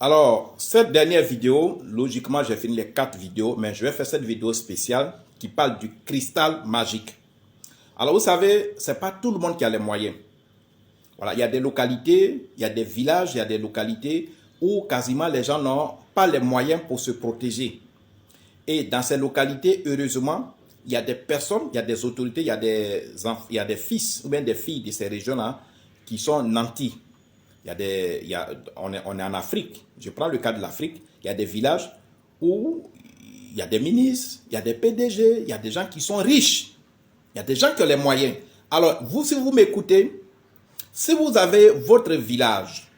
Alors, cette dernière vidéo, logiquement, j'ai fini les 4 vidéos, mais je vais faire cette vidéo spéciale qui parle du cristal magique. Alors, vous savez, ce n'est pas tout le monde qui a les moyens. Voilà, il y a des localités, il y a des villages, il y a des localités où quasiment les gens n'ont pas les moyens pour se protéger. Et dans ces localités, heureusement, il y a des personnes, il y a des autorités, il y a des fils ou bien des filles de ces régions-là qui sont nantis. On est en Afrique, je prends le cas de l'Afrique, il y a des villages où il y a des ministres, il y a des PDG, il y a des gens qui sont riches, il y a des gens qui ont les moyens. Alors, vous, si vous m'écoutez, si vous avez votre village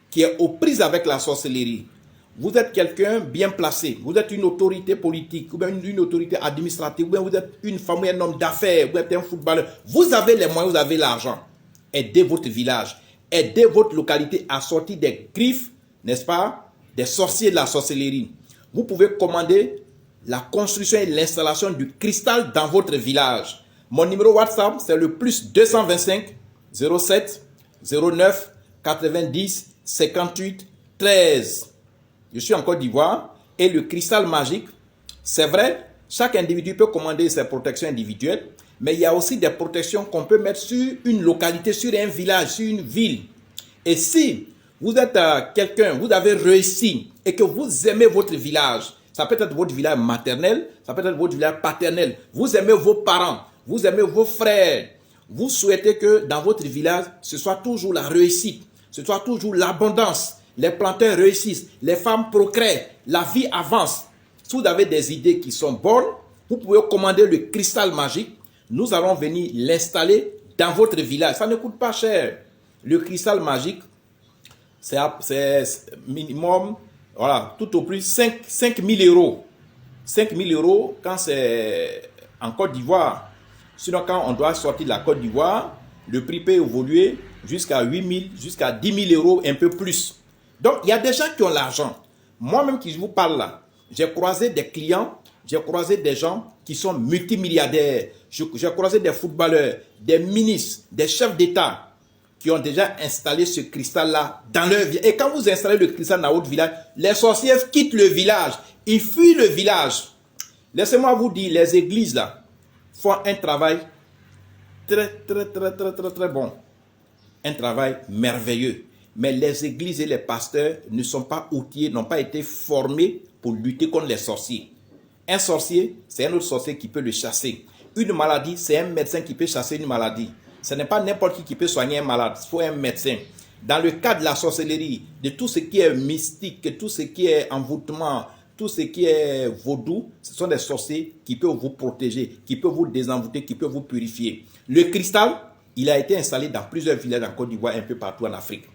qui est aux prises avec la sorcellerie, vous êtes quelqu'un bien placé, vous êtes une autorité politique, ou bien une autorité administrative, ou bien vous êtes une femme ou un homme d'affaires, vous êtes un footballeur, vous avez les moyens, vous avez l'argent. Aidez votre village, aidez votre localité à sortir des griffes, n'est-ce pas, des sorciers de la sorcellerie. Vous pouvez commander la construction et l'installation du cristal dans votre village. Mon numéro WhatsApp, c'est le plus 225 07 09 90 58 13. Je suis en Côte d'Ivoire et le cristal magique, c'est vrai, chaque individu peut commander ses protections individuelles, mais il y a aussi des protections qu'on peut mettre sur une localité, sur un village, sur une ville. Et si vous êtes quelqu'un, vous avez réussi et que vous aimez votre village, ça peut être votre village maternel, ça peut être votre village paternel, vous aimez vos parents, vous aimez vos frères, vous souhaitez que dans votre village, ce soit toujours la réussite, ce soit toujours l'abondance, les planteurs réussissent, les femmes procréent, la vie avance. Si vous avez des idées qui sont bonnes, vous pouvez commander le cristal magique. Nous allons venir l'installer dans votre village. Ça ne coûte pas cher. Le cristal magique, c'est minimum, voilà, tout au plus 5 000 euros. 5 000 euros quand c'est en Côte d'Ivoire. Sinon, quand on doit sortir de la Côte d'Ivoire, le prix peut évoluer jusqu'à 8 000, jusqu'à 10 000 euros, un peu plus. Donc, il y a des gens qui ont l'argent. Moi-même qui vous parle là, j'ai croisé des clients, j'ai croisé des gens qui sont multimilliardaires. J'ai croisé des footballeurs, des ministres, des chefs d'État qui ont déjà installé ce cristal-là dans leur village. Et quand vous installez le cristal dans votre village, les sorciers quittent le village. Ils fuient le village. Laissez-moi vous dire, les églises là font un travail très bon. Un travail merveilleux. Mais les églises et les pasteurs ne sont pas outillés, n'ont pas été formés pour lutter contre les sorciers. Un sorcier, c'est un autre sorcier qui peut le chasser. Une maladie, c'est un médecin qui peut chasser une maladie. Ce n'est pas n'importe qui peut soigner un malade, il faut un médecin. Dans le cas de la sorcellerie, de tout ce qui est mystique, tout ce qui est envoûtement, tout ce qui est vaudou, ce sont des sorciers qui peuvent vous protéger, qui peuvent vous désenvoûter, qui peuvent vous purifier. Le cristal, il a été installé dans plusieurs villages en Côte d'Ivoire, un peu partout en Afrique.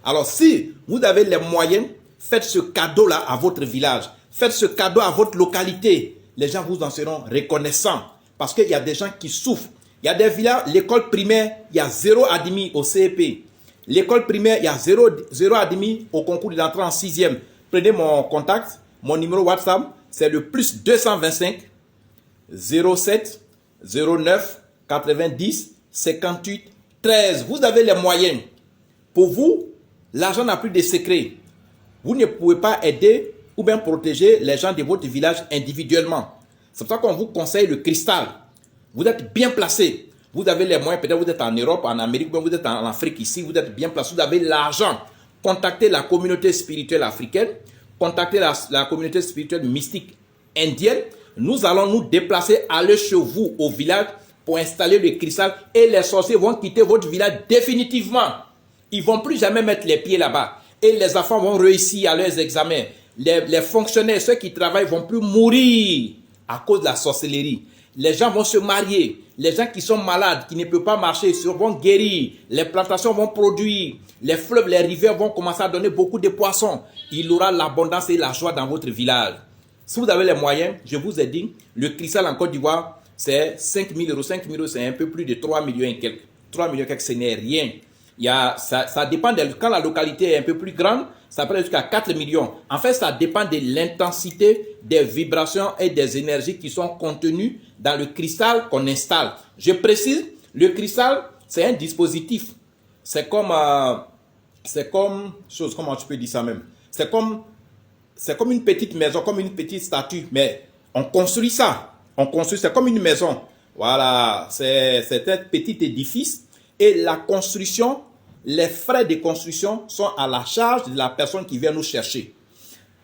Alors si vous avez les moyens, faites ce cadeau-là à votre village, faites ce cadeau à votre localité. Les gens vous en seront reconnaissants parce qu'il y a des gens qui souffrent. Il y a des villages, l'école primaire, il y a 0 admis au CEP. L'école primaire, il y a 0 admis au concours d'entrée en 6e. Prenez mon contact, mon numéro WhatsApp, c'est le plus 225 07 09 90 58 13. Vous avez les moyens. Pour vous, l'argent n'a plus de secret. Vous ne pouvez pas aider ou bien protéger les gens de votre village individuellement. C'est pour ça qu'on vous conseille le cristal. Vous êtes bien placé. Vous avez les moyens, peut-être vous êtes en Europe, en Amérique, vous êtes en Afrique ici, vous êtes bien placé, vous avez l'argent. Contactez la communauté spirituelle africaine, contactez la communauté spirituelle mystique indienne. Nous allons nous déplacer, aller chez vous au village pour installer le cristal et les sorciers vont quitter votre village définitivement. Ils ne vont plus jamais mettre les pieds là-bas. Et les enfants vont réussir à leurs examens. Les fonctionnaires, ceux qui travaillent, vont plus mourir à cause de la sorcellerie. Les gens vont se marier. Les gens qui sont malades, qui ne peuvent pas marcher, vont guérir. Les plantations vont produire. Les fleuves, les rivières vont commencer à donner beaucoup de poissons. Il y aura l'abondance et la joie dans votre village. Si vous avez les moyens, je vous ai dit, le cristal en Côte d'Ivoire, c'est 5 000 euros. 5 000 euros, c'est un peu plus de 3 millions et quelques. 3 millions et quelques, ce n'est rien. Ça dépend quand la localité est un peu plus grande, ça peut aller jusqu'à 4 millions. En fait, ça dépend de l'intensité des vibrations et des énergies qui sont contenues dans le cristal qu'on installe. Je précise, le cristal, c'est un dispositif. C'est comme, comment tu peux dire ça même? c'est comme une petite maison, comme une petite statue, mais on construit ça. On construit, c'est comme une maison. Voilà, c'est un petit édifice et la construction, les frais de construction sont à la charge de la personne qui vient nous chercher.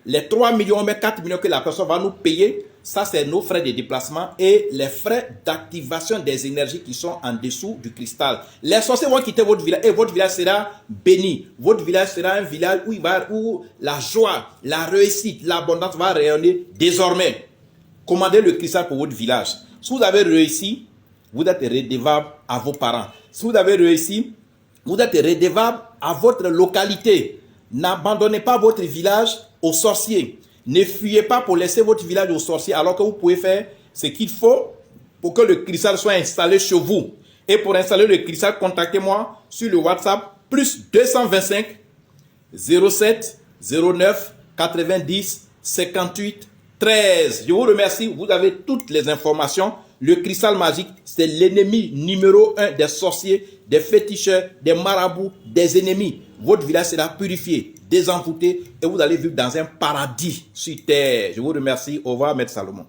Les 3 millions, mais 4 millions que la personne va nous payer, ça c'est nos frais de déplacement et les frais d'activation des énergies qui sont en dessous du cristal. Les sorciers vont quitter votre village et votre village sera béni. Votre village sera un village où la joie, la réussite, l'abondance va rayonner désormais. Commandez le cristal pour votre village. Si vous avez réussi, vous êtes redevable à vos parents. Si vous avez réussi, vous êtes redevable à votre localité. N'abandonnez pas votre village aux sorciers. Ne fuyez pas pour laisser votre village aux sorciers alors que vous pouvez faire ce qu'il faut pour que le cristal soit installé chez vous. Et pour installer le cristal, contactez-moi sur le WhatsApp plus 225 07 09 90 58 13. Je vous remercie. Vous avez toutes les informations. Le cristal magique, c'est l'ennemi numéro 1 des sorciers, des féticheurs, des marabouts, des ennemis. Votre village sera purifié, désenvoûté et vous allez vivre dans un paradis sur terre. Je vous remercie. Au revoir, Maître Salomon.